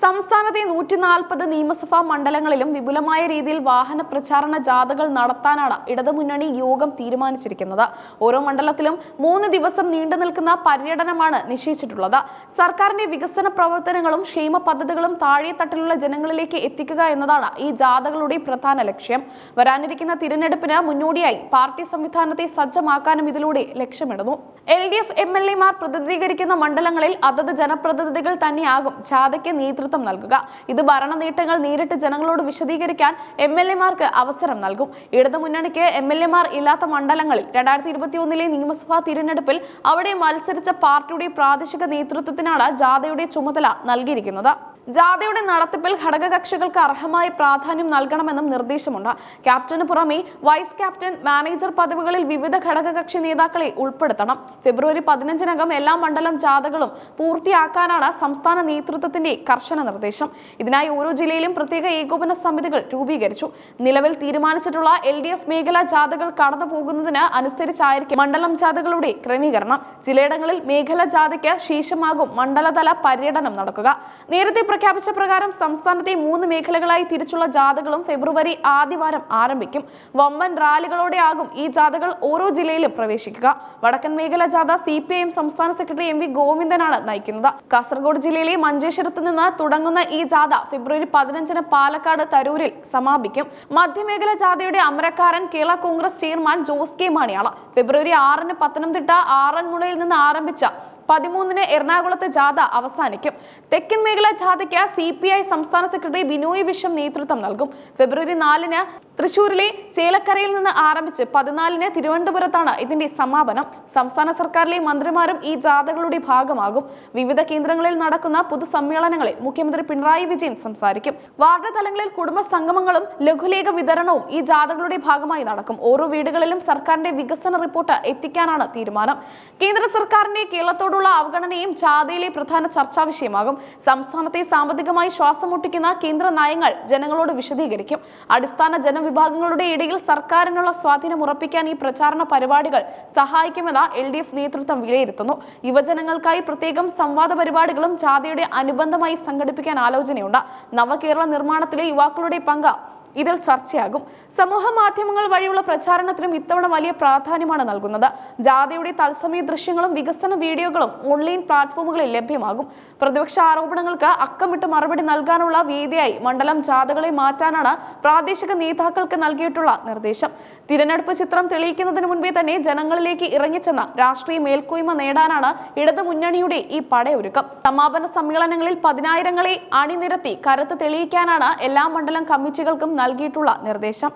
സംസ്ഥാനത്തെ 140 നിയമസഭാ മണ്ഡലങ്ങളിലും വിപുലമായ രീതിയിൽ വാഹന പ്രചാരണ ജാഥകൾ നടത്താനാണ് ഇടതുമുന്നണി യോഗം തീരുമാനിച്ചിരിക്കുന്നത്. ഓരോ മണ്ഡലത്തിലും 3 ദിവസം നീണ്ടുനിൽക്കുന്ന പര്യടനമാണ് നിശ്ചയിച്ചിട്ടുള്ളത്. സർക്കാരിന്റെ വികസന പ്രവർത്തനങ്ങളും ക്ഷേമ പദ്ധതികളും താഴെത്തട്ടിലുള്ള ജനങ്ങളിലേക്ക് എത്തിക്കുക എന്നതാണ് ഈ ജാഥകളുടെ പ്രധാന ലക്ഷ്യം. വരാനിരിക്കുന്ന തിരഞ്ഞെടുപ്പിന് മുന്നോടിയായി പാർട്ടി സംവിധാനത്തെ സജ്ജമാക്കാനും ഇതിലൂടെ ലക്ഷ്യമിടുന്നു. LDF MLA-മാർ പ്രതിനിധീകരിക്കുന്ന മണ്ഡലങ്ങളിൽ അതത് ജനപ്രതിനിധികൾ തന്നെയാകും ജാഥയ്ക്ക് നേതൃത്വം നൽകുക. ഇത് ഭരണ നേട്ടങ്ങൾ നേരിട്ട് ജനങ്ങളോട് വിശദീകരിക്കാൻ MLA-മാർക്ക് അവസരം നൽകും. ഇടതുമുന്നണിക്ക് MLA-മാർ ഇല്ലാത്ത മണ്ഡലങ്ങളിൽ 2021 നിയമസഭാ തിരഞ്ഞെടുപ്പിൽ അവിടെ മത്സരിച്ച പാർട്ടിയുടെ പ്രാദേശിക നേതൃത്വത്തിനാണ് ജാഥയുടെ ചുമതല നൽകിയിരിക്കുന്നത്. ജാഥയുടെ നടത്തിപ്പിൽ ഘടകകക്ഷികൾക്ക് അർഹമായ പ്രാധാന്യം നൽകണമെന്നും നിർദ്ദേശമുണ്ട്. ക്യാപ്റ്റന് പുറമെ വൈസ് ക്യാപ്റ്റൻ, മാനേജർ പദവികളിൽ വിവിധ ഘടകകക്ഷി നേതാക്കളെ ഉൾപ്പെടുത്തണം. ഫെബ്രുവരി 15-നകം എല്ലാ മണ്ഡലം ജാഥകളും പൂർത്തിയാക്കാനാണ് സംസ്ഥാന നേതൃത്വത്തിന്റെ കർശന നിർദ്ദേശം. ഇതിനായി ഓരോ ജില്ലയിലും പ്രത്യേക ഏകോപന സമിതികൾ രൂപീകരിച്ചു. നിലവിൽ തീരുമാനിച്ചിട്ടുള്ള LDF മേഖലാ ജാഥകൾ കടന്നു പോകുന്നതിന് അനുസരിച്ചായിരിക്കും മണ്ഡലം ജാഥകളുടെ ക്രമീകരണം. ചിലയിടങ്ങളിൽ മേഖലാ ജാഥയ്ക്ക് ശേഷമാകും മണ്ഡലതല പര്യടനം നടക്കുക. നേരത്തെ പ്രഖ്യാപിച്ച പ്രകാരം സംസ്ഥാനത്തെ 3 മേഖലകളായി തിരിച്ചുള്ള ജാഥകളും ഫെബ്രുവരി ആദ്യവാരം ആരംഭിക്കും. വമ്പൻ റാലികളോടെയാകും ഈ ജാഥകൾ ഓരോ ജില്ലയിലും പ്രവേശിക്കുക. വടക്കൻ മേഖലാ ജാഥ CPIM സംസ്ഥാന സെക്രട്ടറി MV ഗോവിന്ദനാണ് നയിക്കുന്നത്. കാസർഗോഡ് ജില്ലയിലെ മഞ്ചേശ്വരത്ത് നിന്ന് തുടങ്ങുന്ന ഈ ജാഥ ഫെബ്രുവരി 15-ന് പാലക്കാട് തരൂരിൽ സമാപിക്കും. മധ്യമേഖലാ ജാഥയുടെ അമരക്കാരൻ കേരള കോൺഗ്രസ് ചെയർമാൻ ജോസ് കെ മാണിയാണ്. ഫെബ്രുവരി 6-ന് പത്തനംതിട്ട ആറന്മുളയിൽ നിന്ന് ആരംഭിച്ച 13-ന് എറണാകുളത്ത് ജാഥ അവസാനിക്കും. തെക്കൻ മേഖലാ ജാഥയ്ക്ക് CPI സംസ്ഥാന സെക്രട്ടറി ബിനോയ് വിശ്വം നേതൃത്വം നൽകും. ഫെബ്രുവരി 4-ന് തൃശൂരിലെ ചേലക്കരയിൽ നിന്ന് ആരംഭിച്ച് 14-ന് തിരുവനന്തപുരത്താണ് ഇതിന്റെ സമാപനം. സംസ്ഥാന സർക്കാരിലെ മന്ത്രിമാരും ഈ ജാഥകളുടെ ഭാഗമാകും. വിവിധ കേന്ദ്രങ്ങളിൽ നടക്കുന്ന പൊതുസമ്മേളനങ്ങളിൽ മുഖ്യമന്ത്രി പിണറായി വിജയൻ സംസാരിക്കും. വാർഡ് തലങ്ങളിൽ കുടുംബ സംഗമങ്ങളും ലഘുലേഖ വിതരണവും ഈ ജാഥകളുടെ ഭാഗമായി നടക്കും. ഓരോ വീടുകളിലും സർക്കാരിന്റെ വികസന റിപ്പോർട്ട് എത്തിക്കാനാണ് തീരുമാനം. കേന്ദ്ര സർക്കാരിന്റെ കേരളത്തോട് അവഗണനയും ജാഥയിലെ പ്രധാന ചർച്ചാ വിഷയമാകും. സംസ്ഥാനത്തെ സാമ്പത്തികമായി ശ്വാസം മുട്ടിക്കുന്ന കേന്ദ്ര നയങ്ങൾ ജനങ്ങളോട് വിശദീകരിക്കും. അടിസ്ഥാന ജനവിഭാഗങ്ങളുടെ ഇടയിൽ സർക്കാരിനുള്ള സ്വാധീനം ഉറപ്പിക്കാൻ ഈ പ്രചാരണ പരിപാടികൾ സഹായിക്കുമെന്ന് LDF നേതൃത്വം വിലയിരുത്തുന്നു. യുവജനങ്ങൾക്കായി പ്രത്യേകം സംവാദ പരിപാടികളും ജാഥയുടെ അനുബന്ധമായി സംഘടിപ്പിക്കാൻ ആലോചനയുണ്ട്. നവകേരള നിർമ്മാണത്തിലെ യുവാക്കളുടെ പങ്ക് ഇതിൽ ചർച്ചയാകും. സമൂഹ മാധ്യമങ്ങൾ വഴിയുള്ള പ്രചാരണത്തിനും ഇത്തവണ വലിയ പ്രാധാന്യമാണ് നൽകുന്നത്. ജാഥയുടെ തത്സമയ ദൃശ്യങ്ങളും വികസന വീഡിയോകളും ഓൺലൈൻ പ്ലാറ്റ്ഫോമുകളിൽ ലഭ്യമാകും. പ്രതിപക്ഷ ആരോപണങ്ങൾക്ക് അക്കമിട്ട് മറുപടി നൽകാനുള്ള വേദിയായി മണ്ഡലം ജാഥകളെ മാറ്റാനാണ് പ്രാദേശിക നേതാക്കൾക്ക് നൽകിയിട്ടുള്ള നിർദ്ദേശം. തിരഞ്ഞെടുപ്പ് ചിത്രം തെളിയിക്കുന്നതിന് മുൻപേ തന്നെ ജനങ്ങളിലേക്ക് ഇറങ്ങിച്ചെന്ന രാഷ്ട്രീയ മേൽക്കോയ്മ നേടാനാണ് ഇടതുമുന്നണിയുടെ ഈ പടയൊരുക്കം. സമാപന സമ്മേളനങ്ങളിൽ 10,000-ങ്ങളെ അണിനിരത്തി കരുത്ത് തെളിയിക്കാനാണ് എല്ലാ മണ്ഡലം കമ്മിറ്റികൾക്കും നൽകിയിട്ടുള്ള നിർദ്ദേശം.